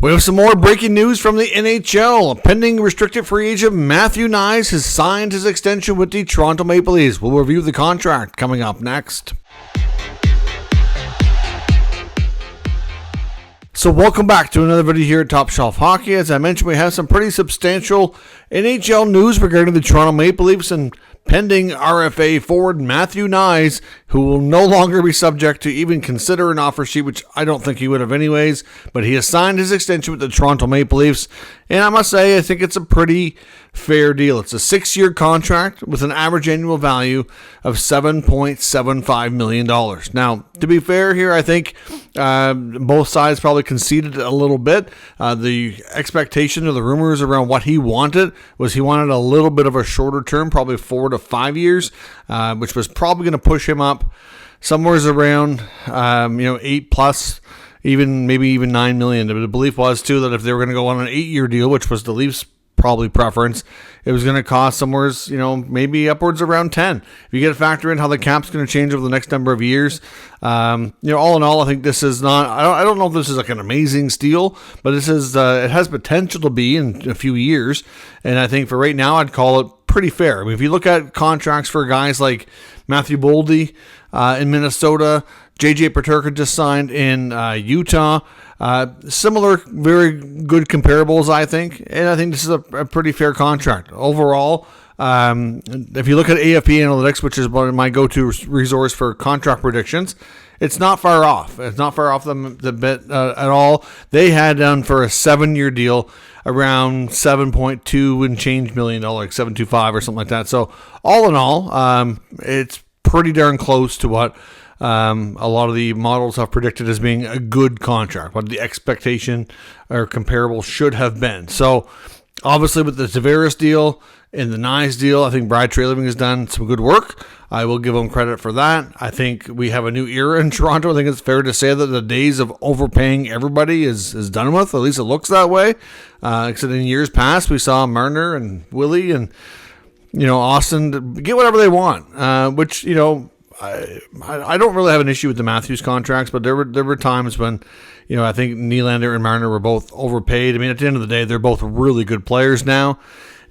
We have some more breaking news from the NHL. Pending restricted free agent Matthew Knies has signed his extension with the Toronto Maple Leafs. We'll review the contract coming up next. So welcome back to another video here at Top Shelf Hockey. As I mentioned, we have some pretty substantial NHL news regarding the Toronto Maple Leafs and pending RFA forward Matthew Knies, who will no longer be subject to even consider an offer sheet, which I don't think he would have anyways, but he has signed his extension with the Toronto Maple Leafs, and I must say, I think it's a pretty fair deal. It's a 6-year contract with an average annual value of $7.75 million. Now, to be fair here, I think both sides probably conceded a little bit. The expectation or the rumors around what he wanted was he wanted a little bit of a shorter term, probably 4 to 5 years, which was probably going to push him up somewhere around 8 plus, maybe even $9 million. The belief was too that if they were going to go on an 8-year deal, which was the Leafs' probably preference, it was going to cost somewhere, maybe upwards around 10. If you get to factor in how the cap's going to change over the next number of years, all in all, I think this is not. I don't know if this is like an amazing steal, but this is. It has potential to be in a few years, and I think for right now, I'd call it pretty fair. I mean, if you look at contracts for guys like Matthew Boldy in Minnesota, JJ Peterka just signed in Utah. Similar, very good comparables, I think. And I think this is a pretty fair contract. Overall, if you look at AFP Analytics, which is my go-to resource for contract predictions, it's not far off. It's not far off the bit at all. They had done for a 7-year deal around $7.2 and change million, like $7.25 or something like that. So all in all, it's pretty darn close to what a lot of the models have predicted as being a good contract, what the expectation or comparable should have been. So obviously with the Tavares deal and the Knies deal, I think Brad Treliving has done some good work. I will give him credit for that. I think we have a new era in Toronto. I think it's fair to say that the days of overpaying everybody is done with. At least it looks that way. Except in years past, we saw Marner and Willie and Austin get whatever they want, which I don't really have an issue with the Matthews contracts, but there were times when, I think Nylander and Marner were both overpaid. I mean, at the end of the day, they're both really good players now,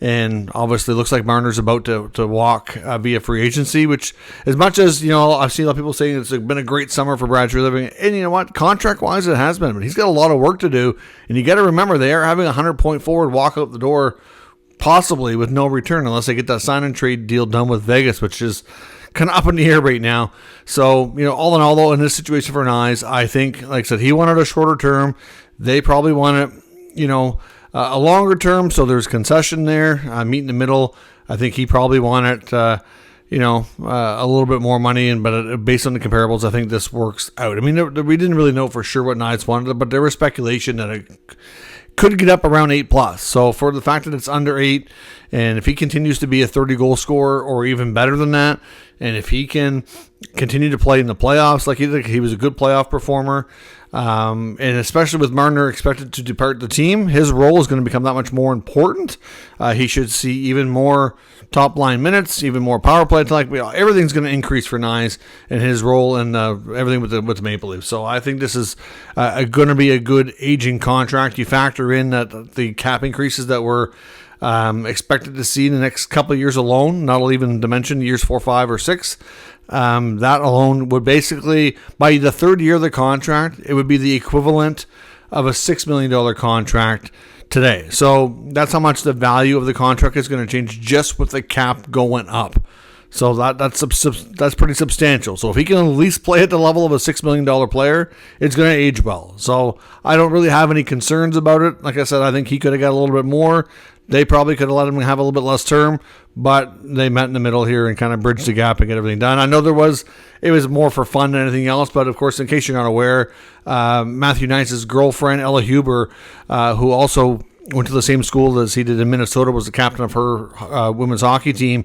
and obviously it looks like Marner's about to walk via free agency, which as much as, I've seen a lot of people saying it's been a great summer for Brad Treliving, and you know what, contract-wise it has been, but he's got a lot of work to do, and you got to remember they are having a 100-point forward walk out the door, possibly with no return, unless they get that sign-and-trade deal done with Vegas, which is kind of up in the air right now. So, all in all, though, in this situation for Knies, I think, like I said, he wanted a shorter term. They probably wanted, a longer term, so there's concession there. Meet in the middle. I think he probably wanted, a little bit more money, but based on the comparables, I think this works out. I mean, we didn't really know for sure what Knies wanted, but there was speculation that it could get up around 8 plus. So for the fact that it's under 8, and if he continues to be a 30-goal scorer or even better than that, and if he can continue to play in the playoffs like he did, he was a good playoff performer, and especially with Marner expected to depart the team, his role is going to become that much more important. He should see even more top-line minutes, even more power play. Everything's going to increase for Knies and his role and everything with the Maple Leafs. So I think this is going to be a good aging contract. You factor in that the cap increases that we're expected to see in the next couple of years alone, not even to mention years 4, 5, or 6. That alone would basically, by the third year of the contract, it would be the equivalent of a $6 million contract today. So that's how much the value of the contract is going to change just with the cap going up. So that's pretty substantial. So if he can at least play at the level of a $6 million player, it's going to age well. So I don't really have any concerns about it. Like I said, I think he could have got a little bit more. They probably could have let him have a little bit less term, but they met in the middle here and kind of bridged the gap and get everything done. I know it was more for fun than anything else, but of course, in case you're not aware, Matthew Knies' girlfriend, Ella Huber, who also went to the same school as he did in Minnesota, was the captain of her women's hockey team,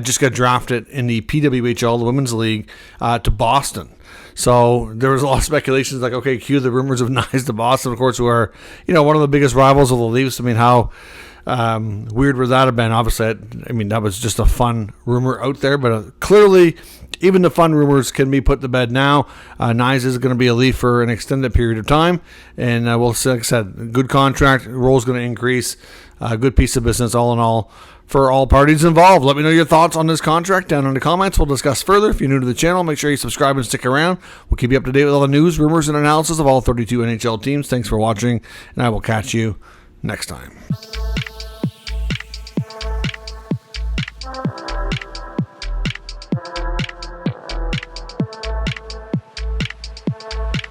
just got drafted in the PWHL, the Women's League, to Boston. So there was a lot of speculations like, okay, cue the Rumors of Knies to Boston, of course, who are, one of the biggest rivals of the Leafs. I mean, how weird would that have been? Obviously, that was just a fun rumor out there, but clearly even the fun rumors can be put to bed now. Knies is going to be a Leaf for an extended period of time, and we'll see, like I said, good contract, role's going to increase, good piece of business all in all for all parties involved. Let me know your thoughts on this contract down in the comments. We'll discuss further. If you're new to the channel, make sure you subscribe and stick around. We'll keep you up to date with all the news, rumors, and analysis of all 32 NHL teams. Thanks for watching, and I will catch you next time.